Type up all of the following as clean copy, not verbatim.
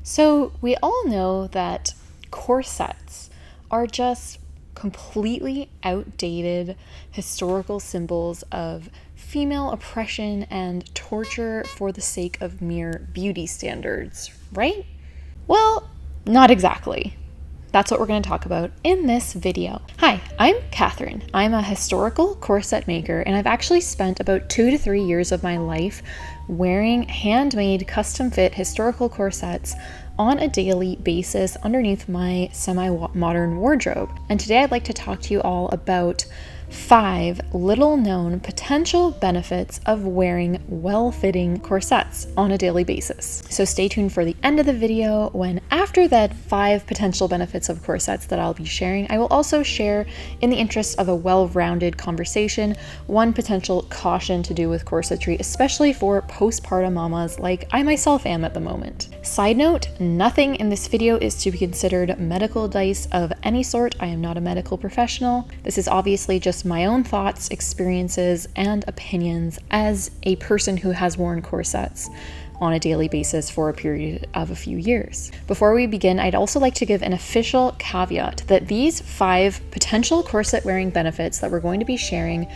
So we all know that corsets are just completely outdated historical symbols of female oppression and torture for the sake of mere beauty standards, right? Well, not exactly. That's what we're going to talk about in this video. Hi, I'm Catherine. I'm a historical corset maker, and I've actually spent about 2 to 3 years of my life wearing handmade, custom-fit historical corsets on a daily basis underneath my semi-modern wardrobe. And today I'd like to talk to you all about 5 little-known potential benefits of wearing well-fitting corsets on a daily basis. So stay tuned for the end of the video when, after that 5 potential benefits of corsets that I'll be sharing, I will also share, in the interest of a well-rounded conversation, 1 potential caution to do with corsetry, especially for postpartum mamas like I myself am at the moment. Side note, nothing in this video is to be considered medical advice of any sort. I am not a medical professional. This is obviously just my own thoughts, experiences, and opinions as a person who has worn corsets on a daily basis for a period of a few years. Before we begin, I'd also like to give an official caveat that these 5 potential corset wearing benefits that we're going to be sharing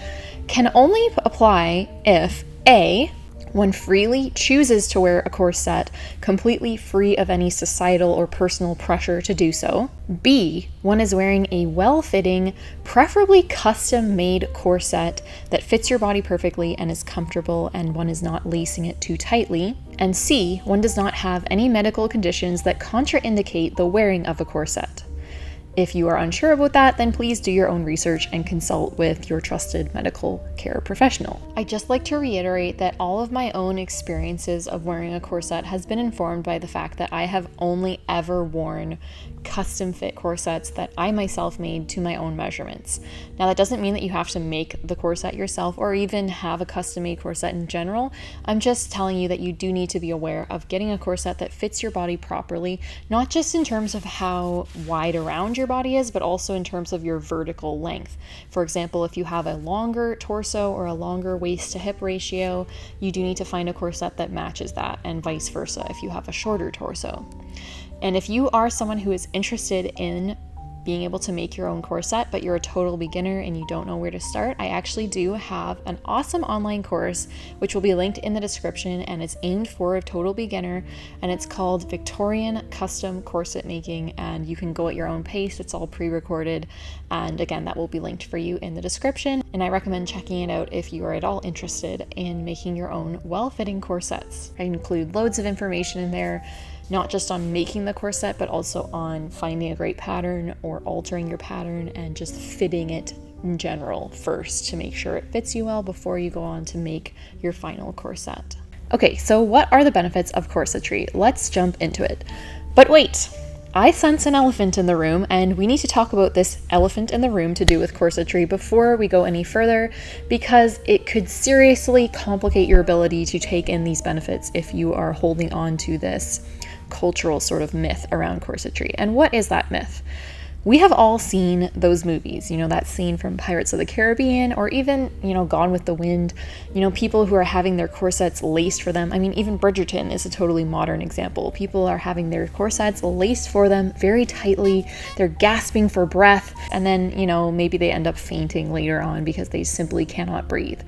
can only apply if A, one freely chooses to wear a corset completely free of any societal or personal pressure to do so. B, one is wearing a well-fitting, preferably custom-made corset that fits your body perfectly and is comfortable, and one is not lacing it too tightly. And C, one does not have any medical conditions that contraindicate the wearing of a corset. If you are unsure about that, then please do your own research and consult with your trusted medical care professional. I'd just like to reiterate that all of my own experiences of wearing a corset has been informed by the fact that I have only ever worn custom fit corsets that I myself made to my own measurements. Now, that doesn't mean that you have to make the corset yourself or even have a custom made corset in general. I'm just telling you that you do need to be aware of getting a corset that fits your body properly, not just in terms of how wide around your body is, but also in terms of your vertical length. For example, if you have a longer torso or a longer waist to hip ratio, you do need to find a corset that matches that, and vice versa if you have a shorter torso. And if you are someone who is interested in being able to make your own corset, but you're a total beginner and you don't know where to start, I actually do have an awesome online course, which will be linked in the description, and it's aimed for a total beginner, and it's called Victorian Custom Corset Making, and you can go at your own pace. It's all pre-recorded, and again, that will be linked for you in the description, and I recommend checking it out if you are at all interested in making your own well-fitting corsets. I include loads of information in there, not just on making the corset, but also on finding a great pattern or altering your pattern and just fitting it in general first to make sure it fits you well before you go on to make your final corset. Okay, so what are the benefits of corsetry? Let's jump into it. But wait, I sense an elephant in the room, and we need to talk about this elephant in the room to do with corsetry before we go any further, because it could seriously complicate your ability to take in these benefits if you are holding on to this cultural sort of myth around corsetry. And what is that myth? We have all seen those movies, that scene from Pirates of the Caribbean, or even, Gone with the Wind, people who are having their corsets laced for them. I mean, even Bridgerton is a totally modern example. People are having their corsets laced for them very tightly. They're gasping for breath, and then, maybe they end up fainting later on because they simply cannot breathe.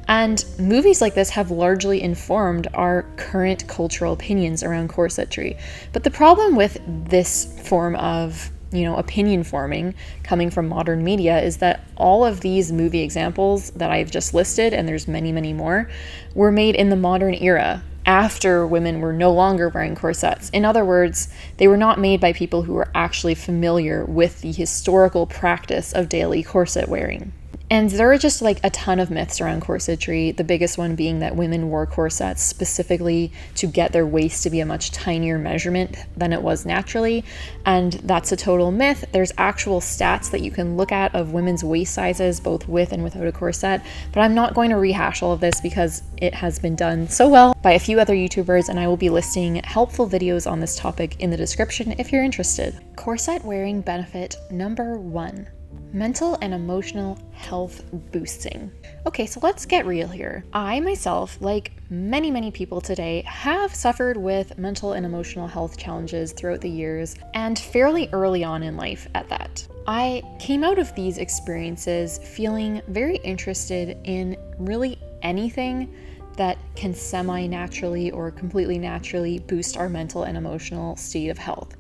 And movies like this have largely informed our current cultural opinions around corsetry. But the problem with this form of, opinion forming coming from modern media is that all of these movie examples that I've just listed, and there's many, many more, were made in the modern era, after women were no longer wearing corsets. In other words, they were not made by people who were actually familiar with the historical practice of daily corset wearing. And there are just like a ton of myths around corsetry, the biggest one being that women wore corsets specifically to get their waist to be a much tinier measurement than it was naturally, and that's a total myth. There's actual stats that you can look at of women's waist sizes, both with and without a corset, but I'm not going to rehash all of this because it has been done so well by a few other YouTubers, and I will be listing helpful videos on this topic in the description if you're interested. Corset wearing benefit number 1. Mental and emotional health boosting. Okay, so let's get real here. I myself, like many people today, have suffered with mental and emotional health challenges throughout the years, and fairly early on in life at that. I came out of these experiences feeling very interested in really anything that can semi-naturally or completely naturally boost our mental and emotional state of health.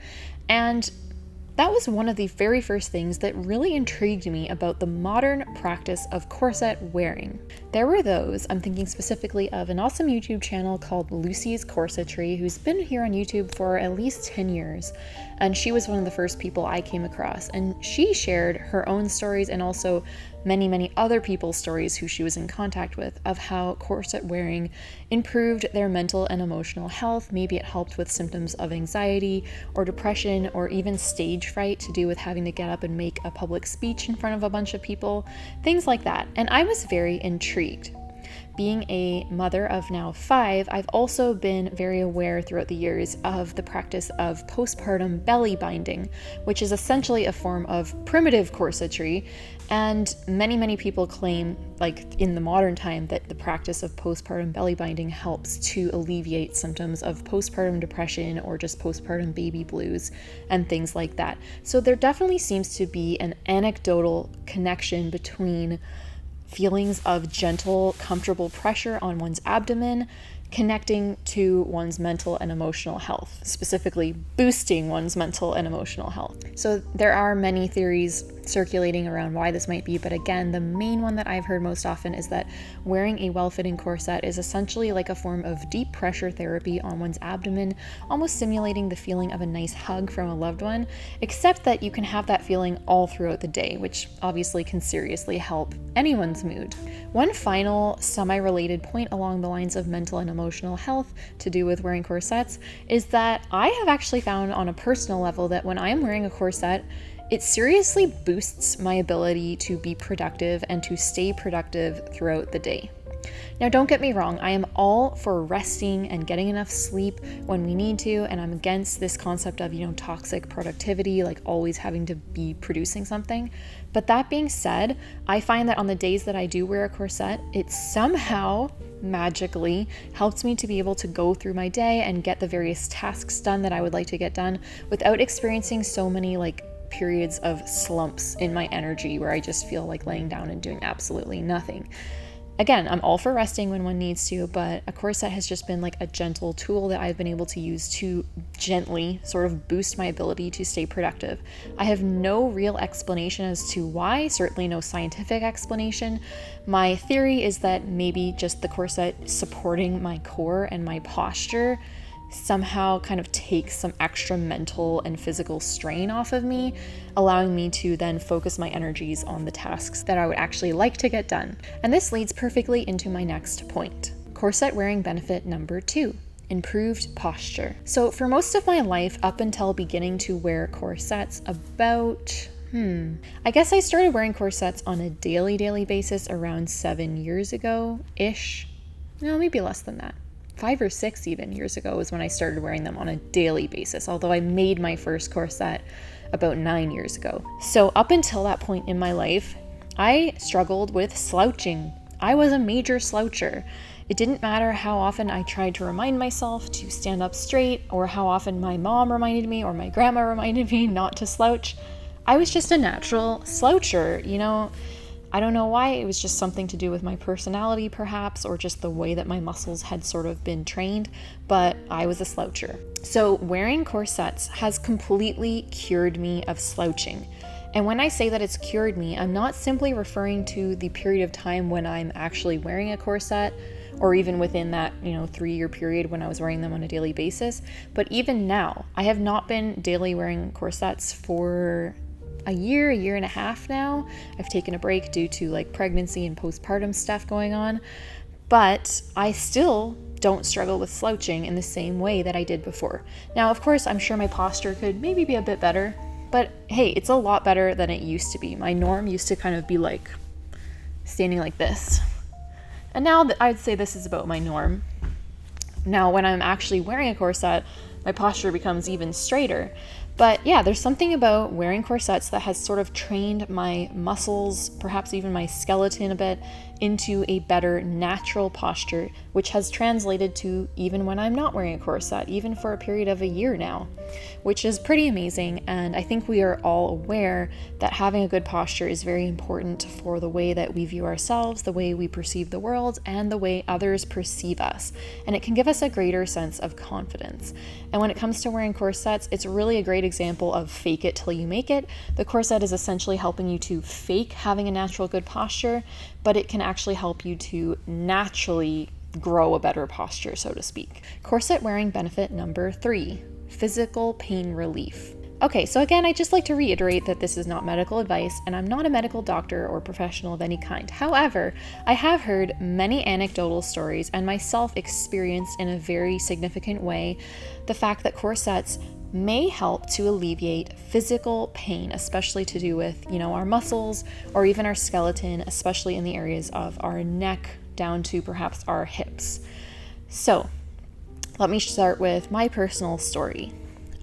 And that was one of the very first things that really intrigued me about the modern practice of corset wearing. There were those, I'm thinking specifically of an awesome YouTube channel called Lucy's Corsetry, who's been here on YouTube for at least 10 years. And she was one of the first people I came across. And she shared her own stories and also many other people's stories who she was in contact with of how corset wearing improved their mental and emotional health. Maybe it helped with symptoms of anxiety or depression or even stage fright to do with having to get up and make a public speech in front of a bunch of people, things like that. And I was very intrigued. Being a mother of now 5, I've also been very aware throughout the years of the practice of postpartum belly binding, which is essentially a form of primitive corsetry. And many people claim, like in the modern time, that the practice of postpartum belly binding helps to alleviate symptoms of postpartum depression or just postpartum baby blues and things like that. So there definitely seems to be an anecdotal connection between feelings of gentle, comfortable pressure on one's abdomen, connecting to one's mental and emotional health, specifically boosting one's mental and emotional health. So there are many theories circulating around why this might be, but again, the main one that I've heard most often is that wearing a well-fitting corset is essentially like a form of deep pressure therapy on one's abdomen, almost simulating the feeling of a nice hug from a loved one, except that you can have that feeling all throughout the day, which obviously can seriously help anyone's mood. One final semi-related point along the lines of mental and emotional health to do with wearing corsets is that I have actually found on a personal level that when I am wearing a corset, it seriously boosts my ability to be productive and to stay productive throughout the day. Now, don't get me wrong, I am all for resting and getting enough sleep when we need to, and I'm against this concept of, toxic productivity, like always having to be producing something. But that being said, I find that on the days that I do wear a corset, it somehow magically helps me to be able to go through my day and get the various tasks done that I would like to get done without experiencing so many periods of slumps in my energy where I just feel like laying down and doing absolutely nothing. Again, I'm all for resting when one needs to, but a corset has just been like a gentle tool that I've been able to use to gently sort of boost my ability to stay productive. I have no real explanation as to why, certainly no scientific explanation. My theory is that maybe just the corset supporting my core and my posture somehow kind of takes some extra mental and physical strain off of me, allowing me to then focus my energies on the tasks that I would actually like to get done. And this leads perfectly into my next point. Corset wearing benefit number 2. Improved posture. So for most of my life, up until beginning to wear corsets I guess I started wearing corsets on a daily basis around 7 years ago-ish. No, maybe less than that. 5 or 6 even years ago was when I started wearing them on a daily basis, although I made my first corset about 9 years ago. So up until that point in my life, I struggled with slouching. I was a major sloucher. It didn't matter how often I tried to remind myself to stand up straight, or how often my mom reminded me or my grandma reminded me not to slouch. I was just a natural sloucher, I don't know why. It was just something to do with my personality perhaps, or just the way that my muscles had sort of been trained, but I was a sloucher. So wearing corsets has completely cured me of slouching. And when I say that it's cured me, I'm not simply referring to the period of time when I'm actually wearing a corset, or even within that, 3-year period when I was wearing them on a daily basis. But even now, I have not been daily wearing corsets for a year and a half now. I've taken a break due to pregnancy and postpartum stuff going on, but I still don't struggle with slouching in the same way that I did before. Now, of course, I'm sure my posture could maybe be a bit better, but hey, it's a lot better than it used to be. My norm used to kind of be standing like this. And now I'd say this is about my norm. Now, when I'm actually wearing a corset, my posture becomes even straighter. But yeah, there's something about wearing corsets that has sort of trained my muscles, perhaps even my skeleton a bit, into a better natural posture, which has translated to even when I'm not wearing a corset, even for a period of a year now, which is pretty amazing. And I think we are all aware that having a good posture is very important for the way that we view ourselves, the way we perceive the world, and the way others perceive us. And it can give us a greater sense of confidence. And when it comes to wearing corsets, it's really a great example of fake it till you make it. The corset is essentially helping you to fake having a natural good posture, but it can actually help you to naturally grow a better posture, so to speak. Corset wearing benefit number 3, physical pain relief. Okay, so again, I'd just like to reiterate that this is not medical advice, and I'm not a medical doctor or professional of any kind. However, I have heard many anecdotal stories and myself experienced in a very significant way the fact that corsets may help to alleviate physical pain, especially to do with, our muscles or even our skeleton, especially in the areas of our neck down to perhaps our hips. So, let me start with my personal story.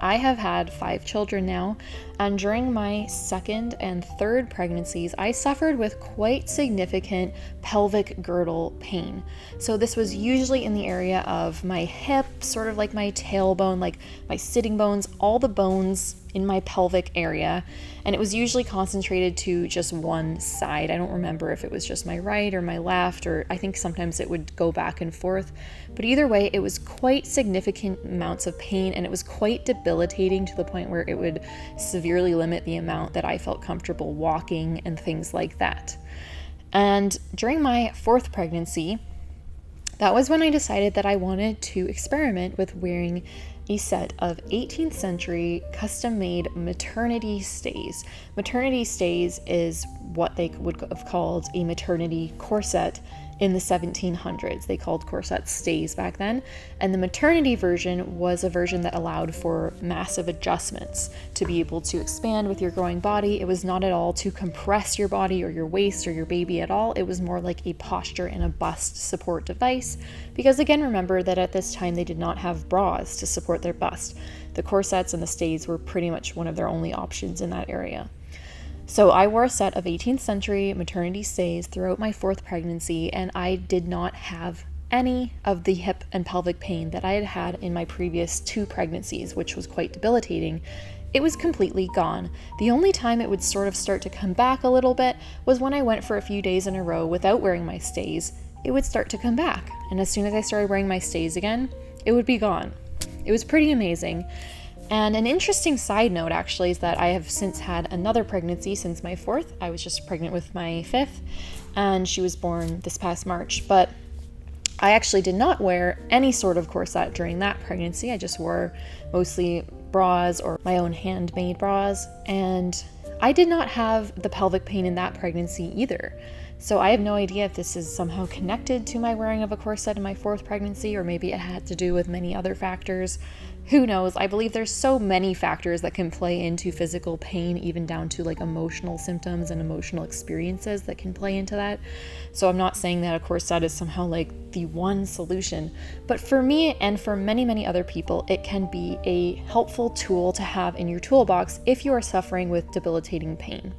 I have had 5 children now, and during my second and third pregnancies, I suffered with quite significant pelvic girdle pain. So this was usually in the area of my hip, sort of like my tailbone, like my sitting bones, all the bones in my pelvic area. And it was usually concentrated to just one side. I don't remember if it was just my right or my left, or I think sometimes it would go back and forth. But either way, it was quite significant amounts of pain, and it was quite debilitating to the point where it would severely limit the amount that I felt comfortable walking and things like that. And during my 4th pregnancy, that was when I decided that I wanted to experiment with wearing a set of 18th century custom-made maternity stays. Maternity stays is what they would have called a maternity corset in the 1700s. They called corsets stays back then. And the maternity version was a version that allowed for massive adjustments to be able to expand with your growing body. It was not at all to compress your body or your waist or your baby at all. It was more like a posture and a bust support device. Because again, remember that at this time they did not have bras to support their bust. The corsets and the stays were pretty much one of their only options in that area. So I wore a set of 18th century maternity stays throughout my 4th pregnancy, and I did not have any of the hip and pelvic pain that I had had in my previous 2 pregnancies, which was quite debilitating. It was completely gone. The only time it would sort of start to come back a little bit was when I went for a few days in a row without wearing my stays. It would start to come back, and as soon as I started wearing my stays again, it would be gone. It was pretty amazing. And an interesting side note actually is that I have since had another pregnancy since my 4th. I was just pregnant with my 5th, and she was born this past March. But I actually did not wear any sort of corset during that pregnancy. I just wore mostly bras or my own handmade bras. And I did not have the pelvic pain in that pregnancy either. So I have no idea if this is somehow connected to my wearing of a corset in my 4th pregnancy, or maybe it had to do with many other factors. Who knows? I believe there's so many factors that can play into physical pain, even down to like emotional symptoms and emotional experiences that can play into that. So I'm not saying that a corset is somehow like the one solution, but for me and for many, many other people, it can be a helpful tool to have in your toolbox if you are suffering with debilitating pain.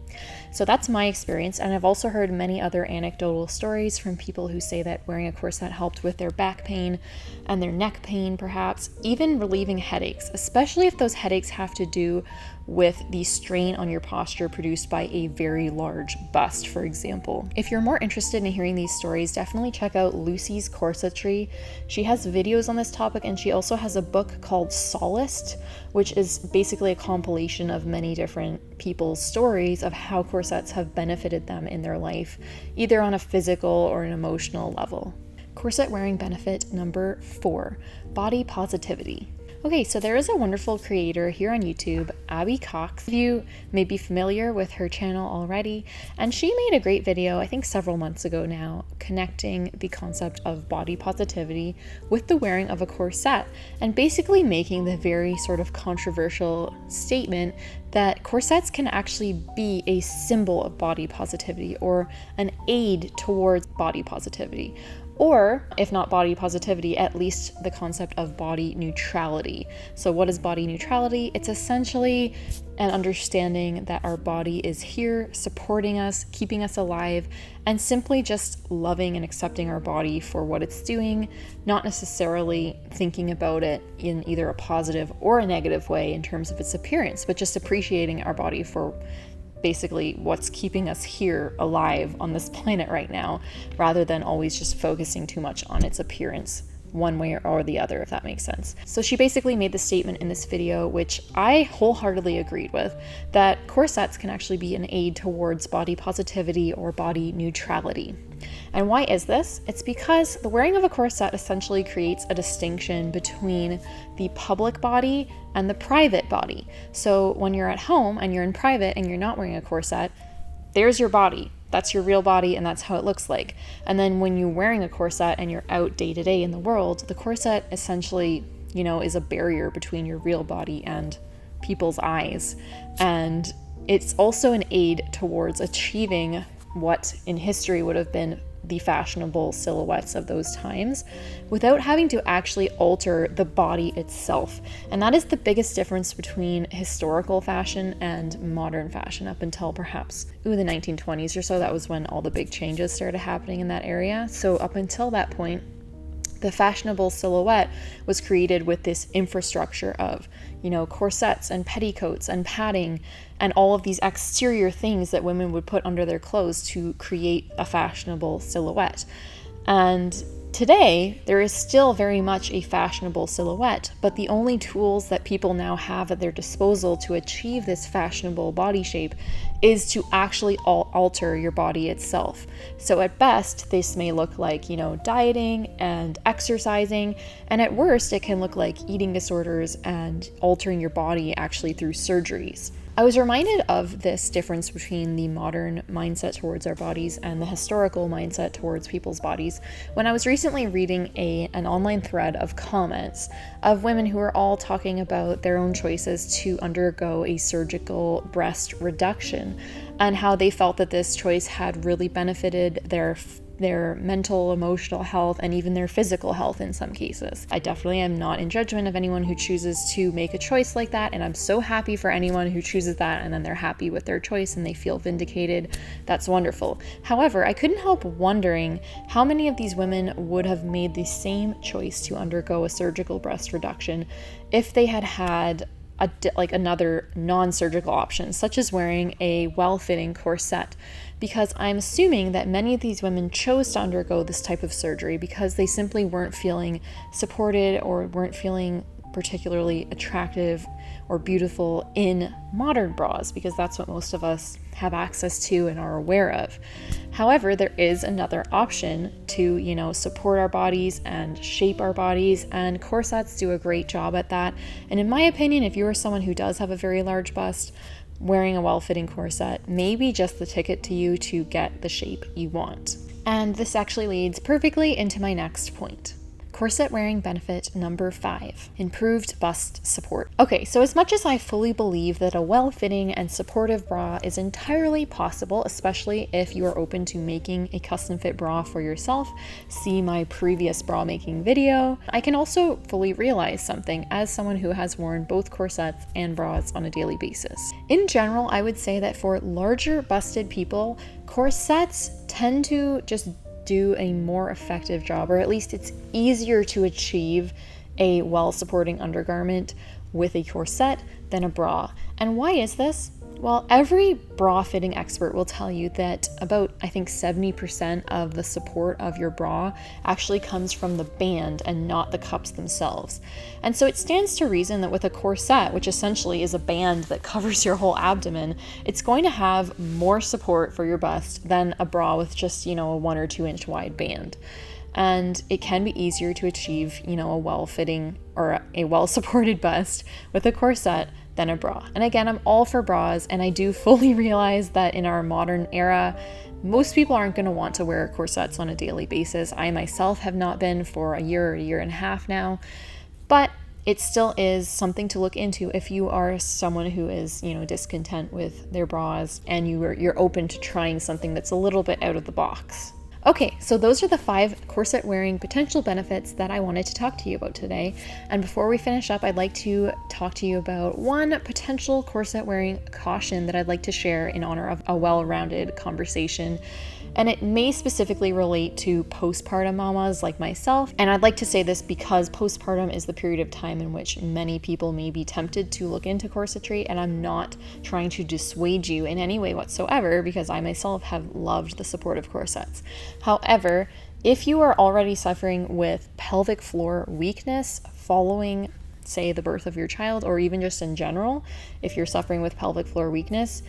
So that's my experience, and I've also heard many other anecdotal stories from people who say that wearing a corset helped with their back pain and their neck pain, perhaps, even relieving headaches, especially if those headaches have to do with the strain on your posture produced by a very large bust, for example. If you're more interested in hearing these stories, definitely check out Lucy's Corsetry. She has videos on this topic, and she also has a book called Solaced, which is basically a compilation of many different people's stories of how corsets have benefited them in their life, either on a physical or an emotional level. Corset wearing benefit number 4, body positivity. Okay, so there is a wonderful creator here on YouTube, Abby Cox. You may be familiar with her channel already, and she made a great video, I think several months ago now, connecting the concept of body positivity with the wearing of a corset, and basically making the very sort of controversial statement that corsets can actually be a symbol of body positivity or an aid towards body positivity. Or, if not body positivity, at least the concept of body neutrality. So what is body neutrality? It's essentially an understanding that our body is here, supporting us, keeping us alive, and simply just loving and accepting our body for what it's doing, not necessarily thinking about it in either a positive or a negative way in terms of its appearance, but just appreciating our body for basically what's keeping us here alive on this planet right now, rather than always just focusing too much on its appearance one way or the other, if that makes sense. So she basically made the statement in this video, which I wholeheartedly agreed with, that corsets can actually be an aid towards body positivity or body neutrality. And why is this? It's because the wearing of a corset essentially creates a distinction between the public body and the private body. So when you're at home and you're in private and you're not wearing a corset, there's your body. That's your real body, and that's how it looks like. And then when you're wearing a corset and you're out day to day in the world, the corset essentially, is a barrier between your real body and people's eyes. And it's also an aid towards achieving what in history would have been the fashionable silhouettes of those times without having to actually alter the body itself. And that is the biggest difference between historical fashion and modern fashion up until perhaps the 1920s or so. That was when all the big changes started happening in that area. So up until that point, the fashionable silhouette was created with this infrastructure of, corsets and petticoats and padding and all of these exterior things that women would put under their clothes to create a fashionable silhouette. And today, there is still very much a fashionable silhouette, but the only tools that people now have at their disposal to achieve this fashionable body shape is to actually alter your body itself. So at best, this may look like, dieting and exercising, and at worst, it can look like eating disorders and altering your body actually through surgeries. I was reminded of this difference between the modern mindset towards our bodies and the historical mindset towards people's bodies when I was recently reading an online thread of comments of women who were all talking about their own choices to undergo a surgical breast reduction and how they felt that this choice had really benefited their mental, emotional health, and even their physical health in some cases. I definitely am not in judgment of anyone who chooses to make a choice like that, and I'm so happy for anyone who chooses that and then they're happy with their choice and they feel vindicated. That's wonderful. However, I couldn't help wondering how many of these women would have made the same choice to undergo a surgical breast reduction if they had another non-surgical option, such as wearing a well-fitting corset, because I'm assuming that many of these women chose to undergo this type of surgery because they simply weren't feeling supported or weren't feeling particularly attractive or beautiful in modern bras, because that's what most of us have access to and are aware of. However, there is another option to, support our bodies and shape our bodies, and corsets do a great job at that. And in my opinion, if you are someone who does have a very large bust, wearing a well-fitting corset may be just the ticket to you to get the shape you want. And this actually leads perfectly into my next point. Corset wearing benefit number 5, improved bust support. Okay, so as much as I fully believe that a well-fitting and supportive bra is entirely possible, especially if you are open to making a custom fit bra for yourself, see my previous bra making video, I can also fully realize something as someone who has worn both corsets and bras on a daily basis. In general, I would say that for larger busted people, corsets tend to just do a more effective job, or at least it's easier to achieve a well-supporting undergarment with a corset than a bra. And why is this? Well, every bra fitting expert will tell you that about, I think, 70% of the support of your bra actually comes from the band and not the cups themselves. And so it stands to reason that with a corset, which essentially is a band that covers your whole abdomen, it's going to have more support for your bust than a bra with just, a 1 or 2 inch wide band. And it can be easier to achieve, a well-fitting or a well-supported bust with a corset than a bra. And again, I'm all for bras, and I do fully realize that in our modern era, most people aren't going to want to wear corsets on a daily basis. I myself have not been for a year or a year and a half now, but it still is something to look into if you are someone who is, discontent with their bras and you're open to trying something that's a little bit out of the box. Okay, so those are the 5 corset wearing potential benefits that I wanted to talk to you about today. And before we finish up, I'd like to talk to you about one potential corset wearing caution that I'd like to share in honor of a well-rounded conversation. And it may specifically relate to postpartum mamas like myself. And I'd like to say this because postpartum is the period of time in which many people may be tempted to look into corsetry, and I'm not trying to dissuade you in any way whatsoever, because I myself have loved the support of corsets. However, if you are already suffering with pelvic floor weakness following, say, the birth of your child, or even just in general, if you're suffering with pelvic floor weakness,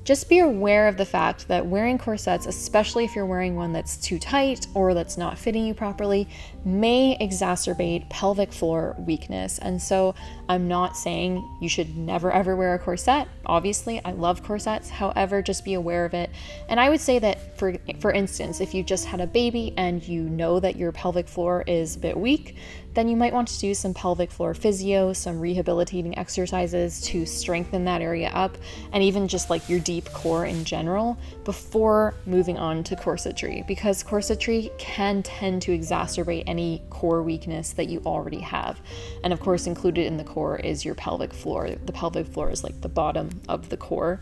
just be aware of the fact that wearing corsets, especially if you're wearing one that's too tight or that's not fitting you properly, may exacerbate pelvic floor weakness. And so I'm not saying you should never ever wear a corset. Obviously, I love corsets. However, just be aware of it. And I would say that for instance, if you just had a baby and you know that your pelvic floor is a bit weak, then you might want to do some pelvic floor physio, some rehabilitating exercises to strengthen that area up, and even just like your deep core in general before moving on to corsetry, because corsetry can tend to exacerbate any core weakness that you already have. And of course, included in the core is your pelvic floor. The pelvic floor is like the bottom of the core.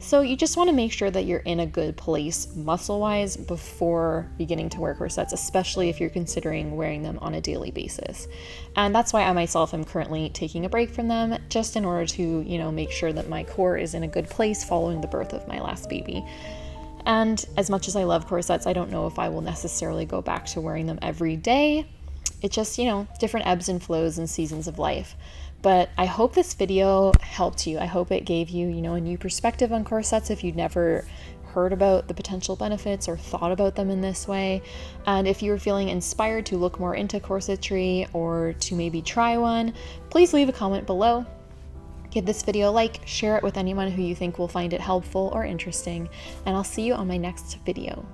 So you just want to make sure that you're in a good place muscle-wise before beginning to wear corsets, especially if you're considering wearing them on a daily basis. And that's why I myself am currently taking a break from them, just in order to, make sure that my core is in a good place following the birth of my last baby. And as much as I love corsets, I don't know if I will necessarily go back to wearing them every day. It's just, different ebbs and flows and seasons of life. But I hope this video helped you. I hope it gave you, a new perspective on corsets if you'd never heard about the potential benefits or thought about them in this way. And if you're feeling inspired to look more into corsetry or to maybe try one, please leave a comment below. Give this video a like, share it with anyone who you think will find it helpful or interesting, and I'll see you on my next video.